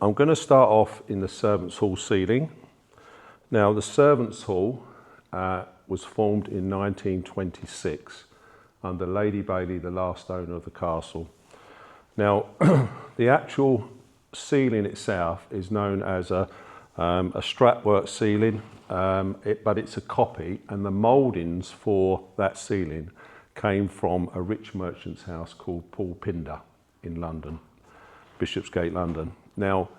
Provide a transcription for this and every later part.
I'm going to start off in the Servants' Hall ceiling. Now, the Servants' Hall was formed in 1926 under Lady Bailey, the last owner of the castle. Now, the actual ceiling itself is known as a strapwork ceiling, but it's a copy, and the mouldings for that ceiling came from a rich merchant's house called Paul Pinder in London, Bishopsgate, London. Now,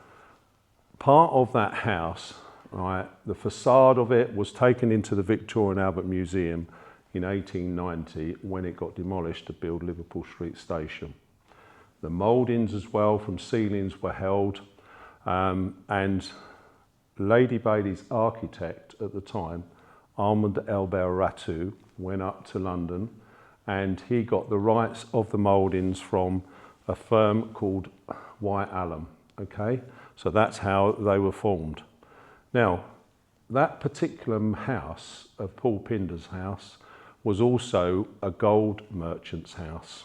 part of that house, right, the facade of it was taken into the Victoria and Albert Museum in 1890 when it got demolished to build Liverpool Street Station. The mouldings as well from ceilings were held, and Lady Bailey's architect at the time, Armand Elbert Ratu, went up to London and he got the rights of the mouldings from a firm called White Alum. Okay, so that's how they were formed. Now, that particular house of Paul Pinder's house was also a gold merchant's house.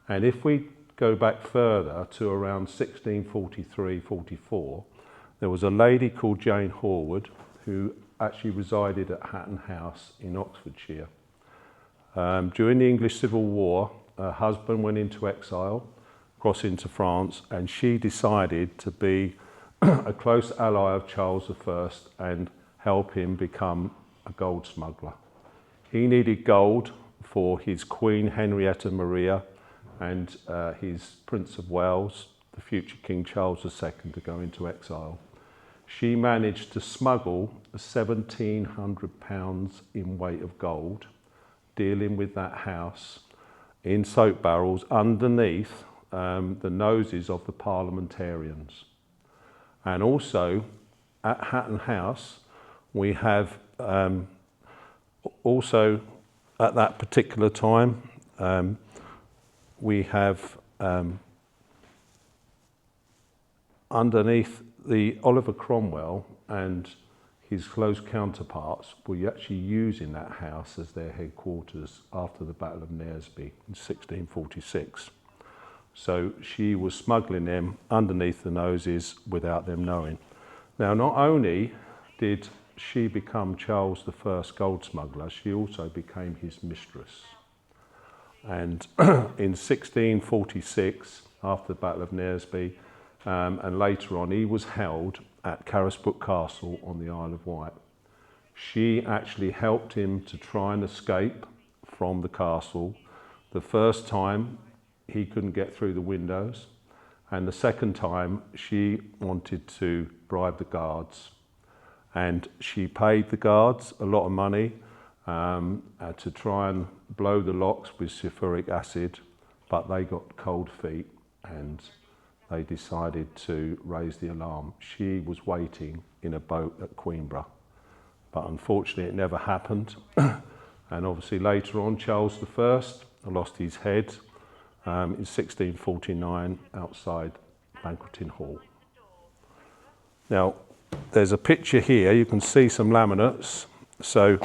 And if we go back further to around 1643-44, there was a lady called Jane Horwood who actually resided at Hatton House in Oxfordshire. During the English Civil War, her husband went into exile, across into France, and she decided to be a close ally of Charles I and help him become a gold smuggler. He needed gold for his Queen Henrietta Maria and his Prince of Wales, the future King Charles II, to go into exile. She managed to smuggle £1,700 in weight of gold, dealing with that house in soap barrels underneath the noses of the parliamentarians. And also at Hatton House, we have also at that particular time, we have underneath the Oliver Cromwell and his close counterparts were actually using that house as their headquarters after the Battle of Naseby in 1646. So she was smuggling them underneath the noses without them knowing. Now, not only did she become Charles I gold smuggler, she also became his mistress. And in 1646, after the Battle of Naseby, and later on, he was held at Carisbrooke Castle on the Isle of Wight. She actually helped him to try and escape from the castle. The first time, he couldn't get through the windows, and the second time she wanted to bribe the guards, and she paid the guards a lot of money to try and blow the locks with sulfuric acid, but they got cold feet and they decided to raise the alarm. She was waiting in a boat at Queenborough, but unfortunately it never happened. And obviously later on, Charles I lost his head in 1649 outside Banqueting Hall. Now, there's a picture here, you can see some laminates. So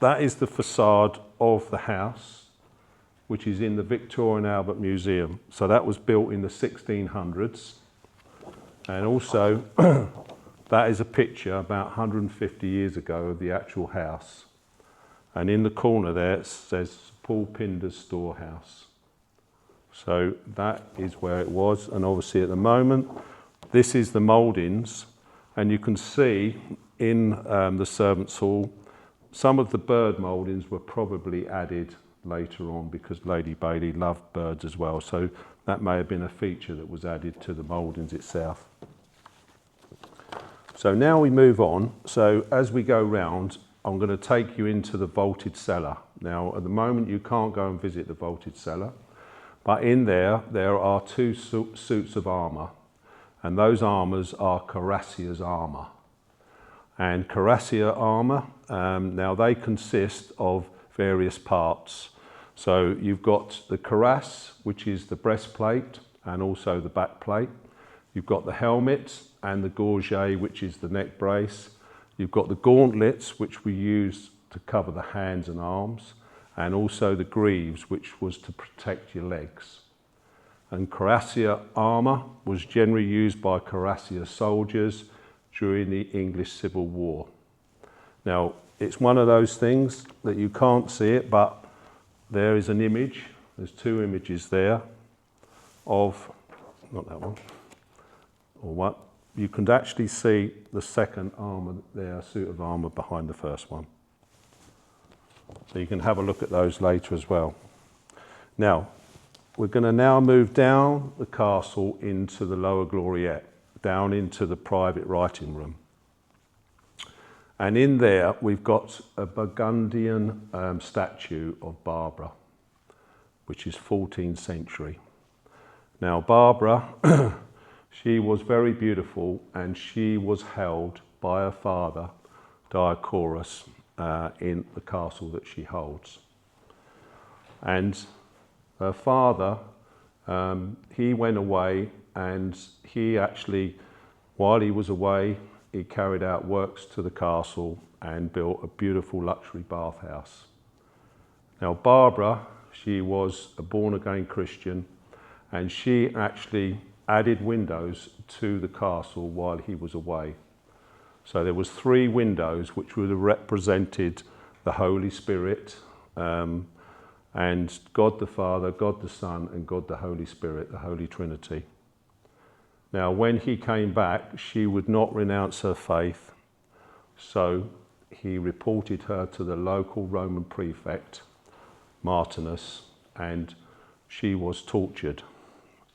that is the facade of the house, which is in the Victoria and Albert Museum. So that was built in the 1600s. And also, that is a picture about 150 years ago of the actual house. And in the corner there, it says Paul Pinder's Storehouse. So that is where it was. And obviously at the moment, this is the mouldings. And you can see in the Servants' Hall, some of the bird mouldings were probably added later on because Lady Bailey loved birds as well. So that may have been a feature that was added to the mouldings itself. So now we move on. So as we go round, I'm going to take you into the vaulted cellar. Now, at the moment, you can't go and visit the vaulted cellar, but in there are two suits of armour, and those armours are cuirassiers' armour. And cuirassier armour, now they consist of various parts. So you've got the cuirass, which is the breastplate and also the backplate. You've got the helmet and the gorget, which is the neck brace. You've got the gauntlets, which we use to cover the hands and arms, and also the greaves, which was to protect your legs. And cuirassier armour was generally used by cuirassier soldiers during the English Civil War. Now, it's one of those things that you can't see it, but there is an image. There's two images there of, not that one, or what? You can actually see the second armour there, suit of armour behind the first one. So you can have a look at those later as well. Now, we're going to now move down the castle into the lower gloriette, down into the private writing room. And in there, we've got a Burgundian statue of Barbara, which is 14th century. Now, Barbara, she was very beautiful, and she was held by her father, Dioscorus, in the castle that she holds. And her father, he went away, and he actually, while he was away, he carried out works to the castle and built a beautiful luxury bathhouse. Now, Barbara, she was a born-again Christian, and she actually added windows to the castle while he was away. So there was 3 windows which would have represented the Holy Spirit, and God the Father, God the Son, and God the Holy Spirit, the Holy Trinity. Now, when he came back, she would not renounce her faith, so he reported her to the local Roman prefect, Martinus, and she was tortured,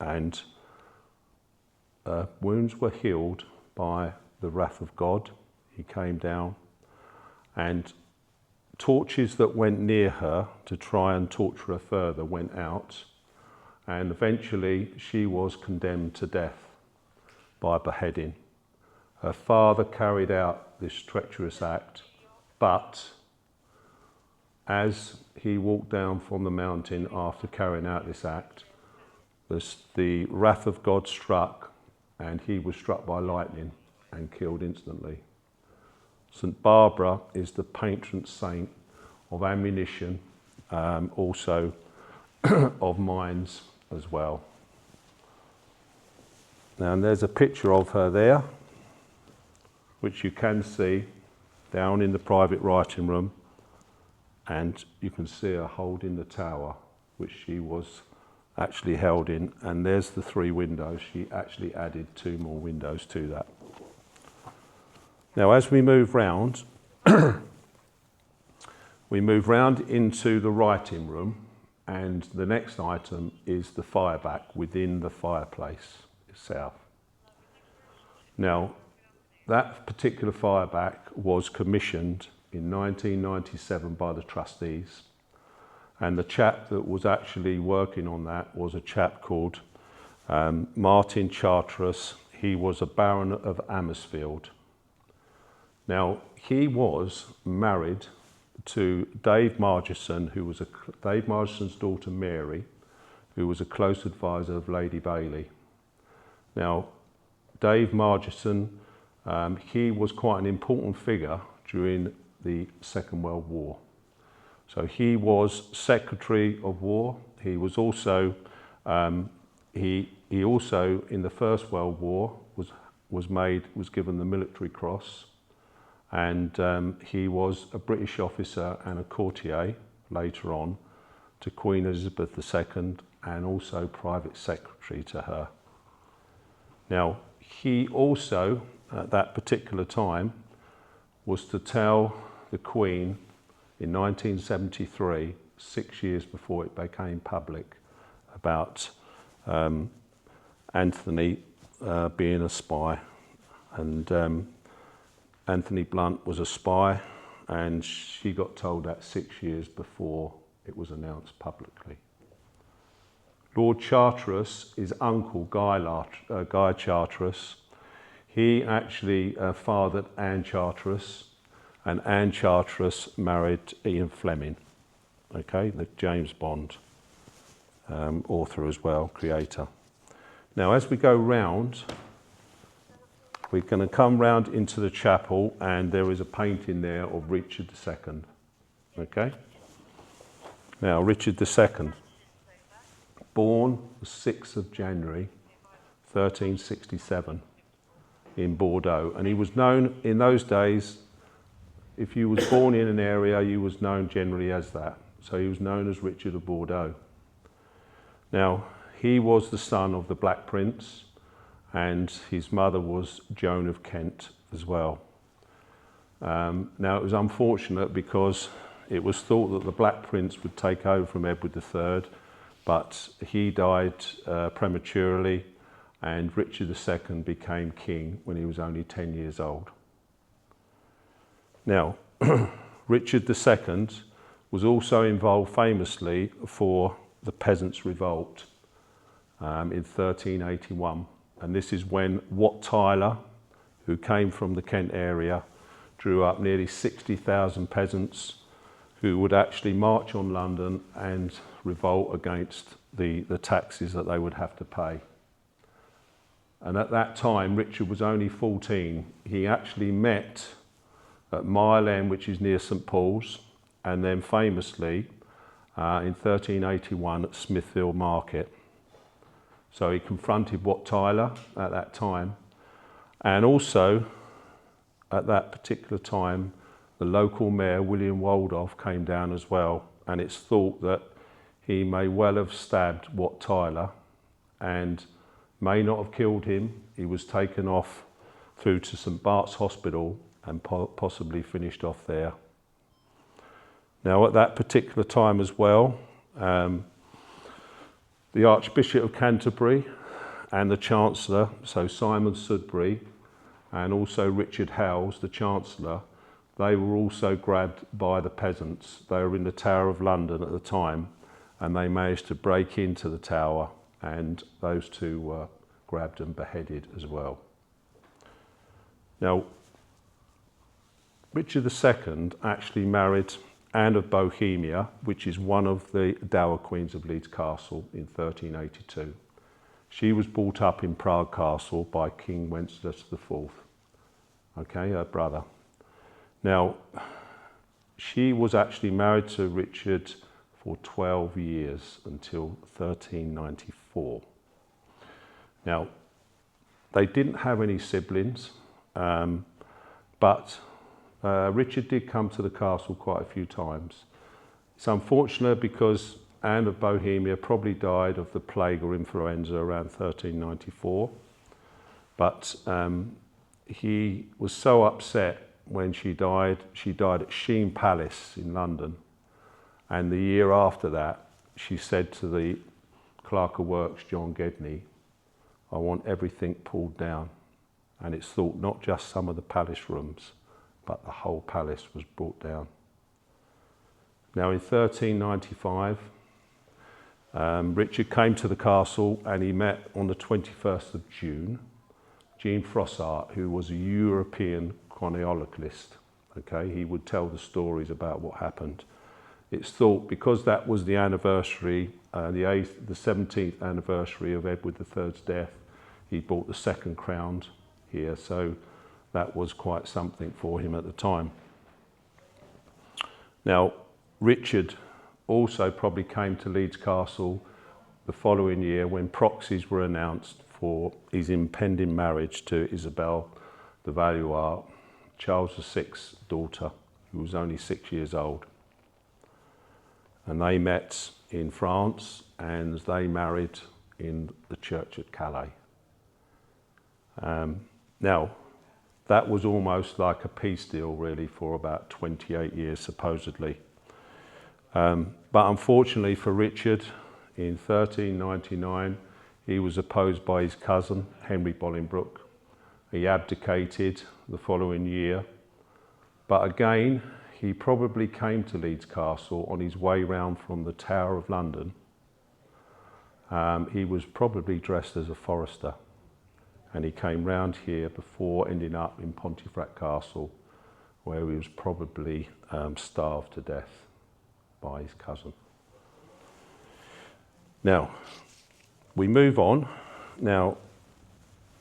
and her wounds were healed by the wrath of God. He came down, and torches that went near her to try and torture her further went out, and eventually she was condemned to death by beheading. Her father carried out this treacherous act, but as he walked down from the mountain after carrying out this act, the wrath of God struck, and he was struck by lightning and killed instantly. St. Barbara is the patron saint of ammunition, also of mines as well. Now, and there's a picture of her there, which you can see down in the private writing room, and you can see her holding the tower, which she was actually held in, and there's the 3 windows. She actually added 2 more windows to that. Now, as we move round, we move round into the writing room, and the next item is the fireback within the fireplace itself. Now, that particular fireback was commissioned in 1997 by the trustees, and the chap that was actually working on that was a chap called Martin Charteris. He was a Baron of Amersfield. Now, he was married to Dave Margeson, who was Dave Margeson's daughter Mary, who was a close advisor of Lady Bailey. Now, Dave Margeson, he was quite an important figure during the Second World War. So he was Secretary of War. He was also, he also in the First World War was given the Military Cross, and he was a British officer and a courtier later on to Queen Elizabeth II, and also private secretary to her. Now, he also, at that particular time, was to tell the Queen in 1973, 6 years before it became public, about Anthony being a spy. And Anthony Blunt was a spy, and she got told that 6 years before it was announced publicly. Lord Charteris, his uncle Guy Charteris, he actually fathered Anne Charteris, and Anne Charteris married Ian Fleming, okay, the James Bond author as well, creator. Now, as we go round, we're going to come round into the chapel, and there is a painting there of Richard II, okay? Now, Richard II, born the 6th of January 1367 in Bordeaux, and he was known in those days, if you was born in an area, you was known generally as that. So he was known as Richard of Bordeaux. Now, he was the son of the Black Prince, and his mother was Joan of Kent as well. Now, it was unfortunate because it was thought that the Black Prince would take over from Edward III, but he died prematurely, and Richard II became king when he was only 10 years old. Now, Richard II was also involved famously for the Peasants' Revolt in 1381. And this is when Wat Tyler, who came from the Kent area, drew up nearly 60,000 peasants who would actually march on London and revolt against the taxes that they would have to pay. And at that time, Richard was only 14. He actually met at Mile End, which is near St Paul's, and then famously in 1381 at Smithfield Market. So he confronted Wat Tyler at that time, and also at that particular time the local mayor William Waldorf came down as well, and it's thought that he may well have stabbed Wat Tyler and may not have killed him. He was taken off through to St Bart's Hospital and possibly finished off there. Now at that particular time as well, the Archbishop of Canterbury and the Chancellor, so Simon Sudbury, and also Richard Howells, the Chancellor, they were also grabbed by the peasants. They were in the Tower of London at the time, and they managed to break into the tower, and those two were grabbed and beheaded as well. Now, Richard II actually married Anne of Bohemia, which is one of the dower queens of Leeds Castle, in 1382. She was brought up in Prague Castle by King Wenceslas IV, okay, her brother. Now, she was actually married to Richard for 12 years until 1394. Now, they didn't have any siblings, but Richard did come to the castle quite a few times. It's unfortunate because Anne of Bohemia probably died of the plague or influenza around 1394, but he was so upset when she died. She died at Sheen Palace in London, and the year after that she said to the Clerk of Works, John Gedney, "I want everything pulled down." And it's thought not just some of the palace rooms, but the whole palace was brought down. Now in 1395, Richard came to the castle and he met on the 21st of June, Jean Froissart, who was a European chroniclerist. Okay, he would tell the stories about what happened. It's thought because that was the anniversary, the 17th anniversary of Edward III's death, he bought the second crown here, so that was quite something for him at the time. Now, Richard also probably came to Leeds Castle the following year when proxies were announced for his impending marriage to Isabel de Valois, Charles VI's daughter, who was only 6 years old. And they met in France and they married in the church at Calais. Now, that was almost like a peace deal really for about 28 years supposedly. But unfortunately for Richard, in 1399, he was opposed by his cousin, Henry Bolingbroke. He abdicated the following year. But again, he probably came to Leeds Castle on his way round from the Tower of London. He was probably dressed as a forester, and he came round here before ending up in Pontefract Castle, where he was probably starved to death by his cousin. Now, we move on. Now,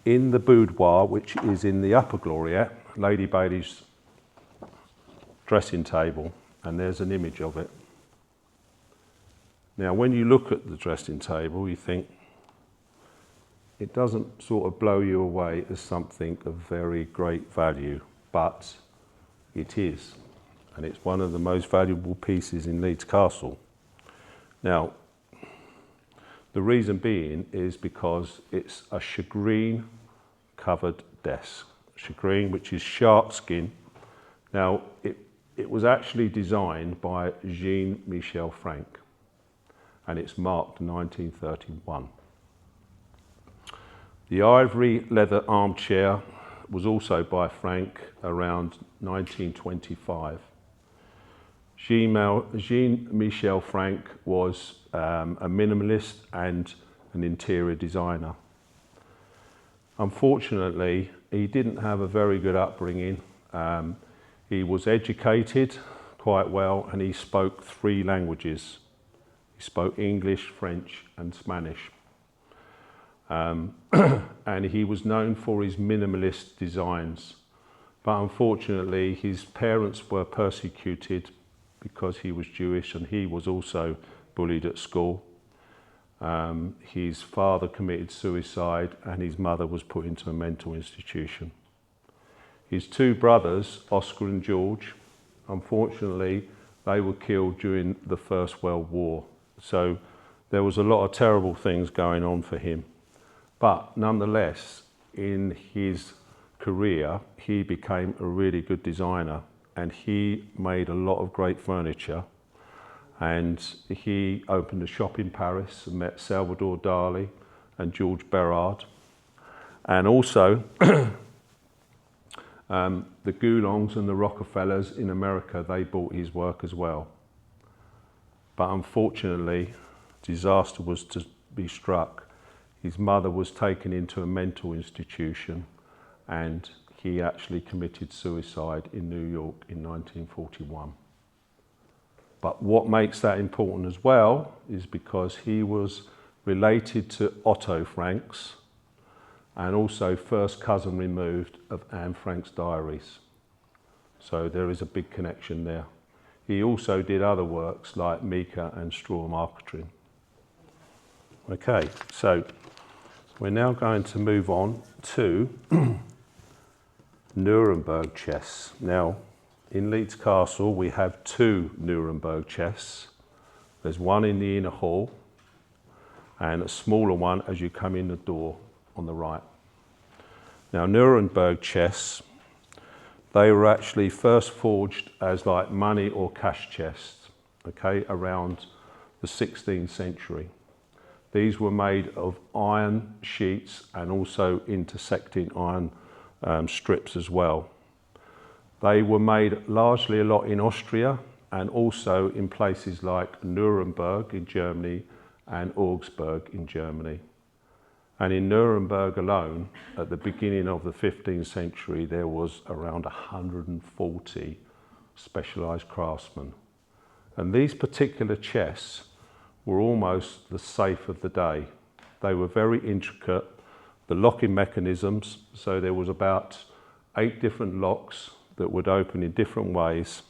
in the boudoir, which is in the upper gloriette, Lady Bailey's dressing table, and there's an image of it. Now, when you look at the dressing table, you think it doesn't sort of blow you away as something of very great value, but it is. And it's one of the most valuable pieces in Leeds Castle. Now, the reason being is because it's a shagreen covered desk. Shagreen, which is shark skin. Now, it was actually designed by Jean-Michel Frank, and it's marked 1931. The ivory leather armchair was also by Frank around 1925. Jean-Michel Frank was a minimalist and an interior designer. Unfortunately, he didn't have a very good upbringing. He was educated quite well, and he spoke 3 languages. He spoke English, French and Spanish. And he was known for his minimalist designs. But unfortunately, his parents were persecuted because he was Jewish, and he was also bullied at school. His father committed suicide, and his mother was put into a mental institution. His 2 brothers, Oscar and George, unfortunately, they were killed during the First World War. So there was a lot of terrible things going on for him. But nonetheless, in his career, he became a really good designer, and he made a lot of great furniture. And he opened a shop in Paris and met Salvador Dali and George Berard. And also, the Goulons and the Rockefellers in America, they bought his work as well. But unfortunately, disaster was to be struck. His mother was taken into a mental institution, and he actually committed suicide in New York in 1941. But what makes that important as well is because he was related to Otto Franks, and also first cousin removed of Anne Frank's diaries. So there is a big connection there. He also did other works like Mica and Straw Marquetry. Okay, so we're now going to move on to Nuremberg chests. Now, in Leeds Castle, we have 2 Nuremberg chests. There's one in the inner hall, and a smaller one as you come in the door on the right. Now, Nuremberg chests, they were actually first forged as like money or cash chests, okay, around the 16th century. These were made of iron sheets and also intersecting iron strips as well. They were made largely a lot in Austria, and also in places like Nuremberg in Germany and Augsburg in Germany. And in Nuremberg alone, at the beginning of the 15th century, there was around 140 specialised craftsmen. And these particular chests were almost the safe of the day. They were very intricate. The locking mechanisms, so there was about 8 different locks that would open in different ways.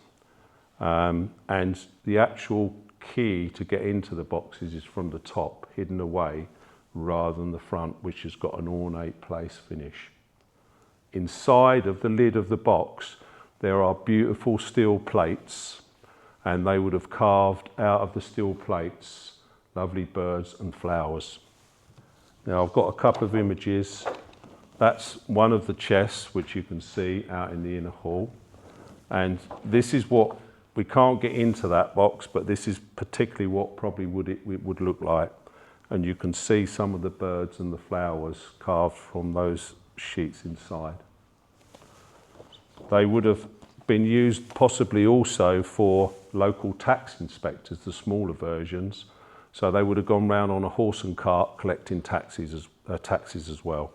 And the actual key to get into the boxes is from the top, hidden away, rather than the front, which has got an ornate place finish. Inside of the lid of the box, there are beautiful steel plates, and they would have carved out of the steel plates lovely birds and flowers. Now, I've got a couple of images. That's one of the chests, which you can see out in the inner hall. And this is what, we can't get into that box, but this is particularly what probably it would look like. And you can see some of the birds and the flowers carved from those sheets inside. They would have been used possibly also for local tax inspectors, the smaller versions. So they would have gone round on a horse and cart collecting taxes as well.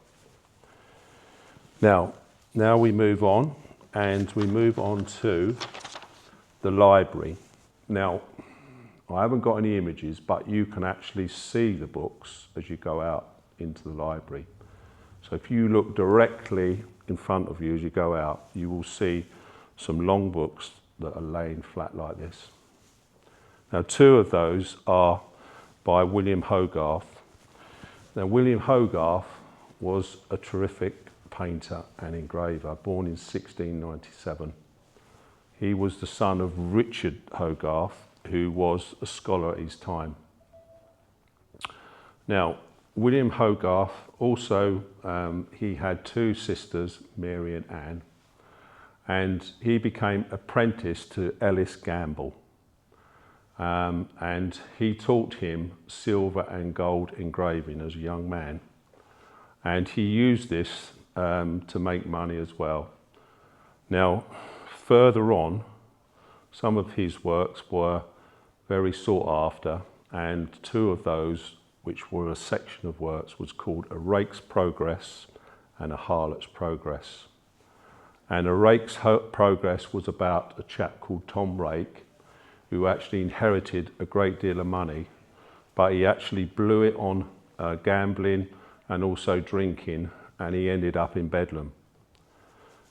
Now we move on, and we move on to the library. Now, I haven't got any images, but you can actually see the books as you go out into the library. So if you look directly in front of you as you go out, you will see some long books that are laying flat like this. Now, 2 of those are by William Hogarth. Now, William Hogarth was a terrific painter and engraver, born in 1697. He was the son of Richard Hogarth, who was a scholar at his time. Now, William Hogarth also, he had two sisters, Mary and Anne, and he became apprenticed to Ellis Gamble. And he taught him silver and gold engraving as a young man. And he used this to make money as well. Now, further on, some of his works were very sought after, and two of those, which were a section of works, was called A Rake's Progress and A Harlot's Progress. And A Rake's Progress was about a chap called Tom Rake, who actually inherited a great deal of money, but he actually blew it on gambling and also drinking, and he ended up in Bedlam.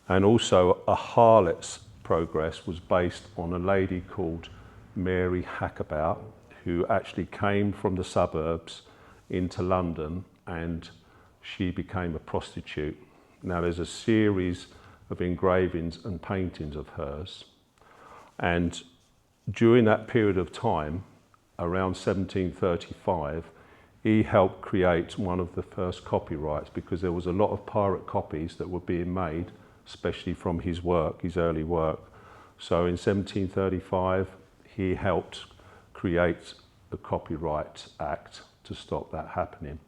And also A Harlot's Progress was based on a lady called Mary Hackabout, who actually came from the suburbs into London, and she became a prostitute. Now, there's a series of engravings and paintings of hers, and during that period of time, around 1735, he helped create one of the first copyrights, because there was a lot of pirate copies that were being made, especially from his work, his early work. So in 1735, he helped create the Copyright Act to stop that happening.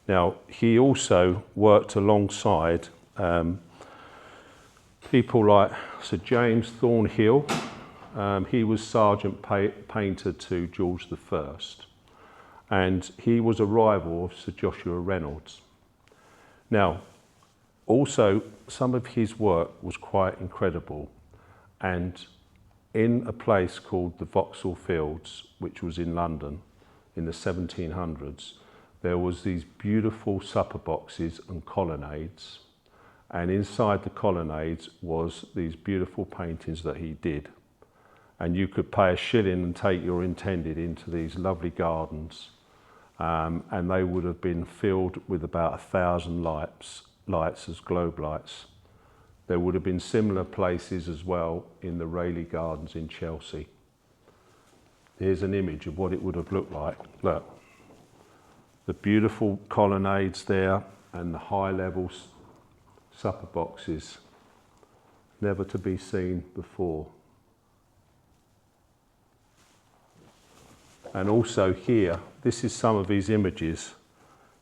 Now, he also worked alongside people like Sir James Thornhill. He was sergeant painter to George I, and he was a rival of Sir Joshua Reynolds. Now, also, some of his work was quite incredible, and in a place called the Vauxhall Fields, which was in London in the 1700s, there was these beautiful supper boxes and colonnades, and inside the colonnades was these beautiful paintings that he did. And you could pay a shilling and take your intended into these lovely gardens, and they would have been filled with about 1,000 lights as globe lights. There would have been similar places as well in the Rayleigh Gardens in Chelsea. Here's an image of what it would have looked like. Look, the beautiful colonnades there and the high-level supper boxes, never to be seen before. And also here, this is some of his images.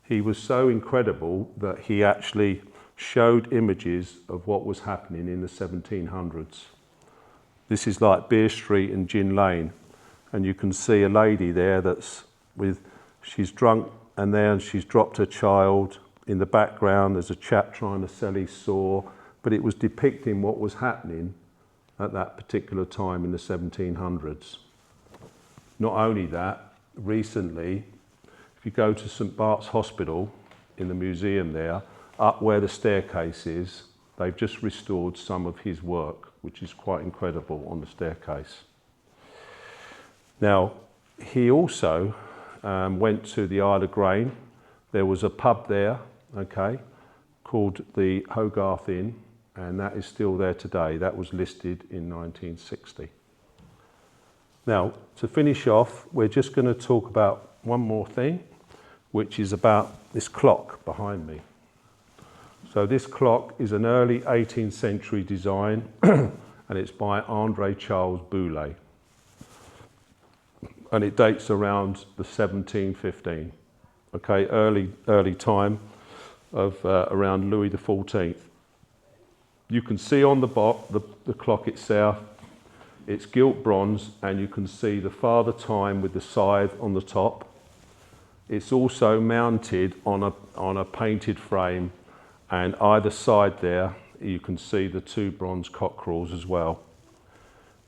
He was so incredible that he actually showed images of what was happening in the 1700s. This is like Beer Street and Gin Lane, and you can see a lady there she's drunk, and then she's dropped her child. In the background there's a chap trying to sell his saw, but it was depicting what was happening at that particular time in the 1700s. Not only that, recently, if you go to St Bart's Hospital in the museum there, up where the staircase is, they've just restored some of his work, which is quite incredible, on the staircase. Now, he also went to the Isle of Grain. There was a pub there, okay, called the Hogarth Inn, and that is still there today. That was listed in 1960. Now, to finish off, we're just going to talk about one more thing, which is about this clock behind me. So this clock is an early 18th century design, and it's by André Charles Boulay. And it dates around the 1715, okay, early time of around Louis XIV. You can see on the clock itself, it's gilt bronze, and you can see the Father Time with the scythe on the top. It's also mounted on a painted frame, and either side there you can see the two bronze cockerels as well.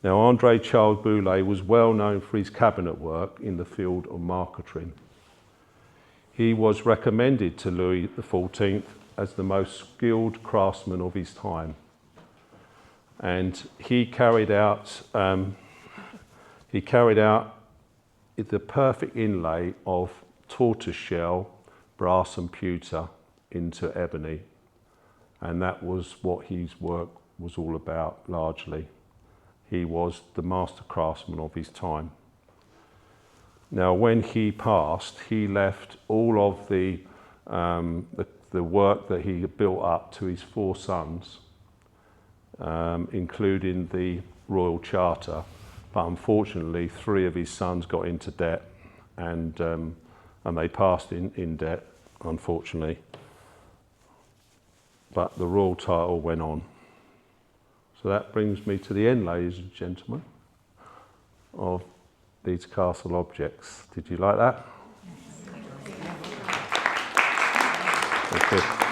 Now, André Charles Boulay was well known for his cabinet work in the field of marquetry. He was recommended to Louis XIV as the most skilled craftsman of his time, and he carried out the perfect inlay of tortoiseshell, brass and pewter into ebony. And that was what his work was all about, largely. He was the master craftsman of his time. Now, when he passed, he left all of the work that he had built up to his 4 sons, including the Royal Charter. But unfortunately, 3 of his sons got into debt, and they passed in debt, unfortunately. But the royal title went on. So that brings me to the end, ladies and gentlemen, of Leeds Castle objects. Did you like that? Thank you.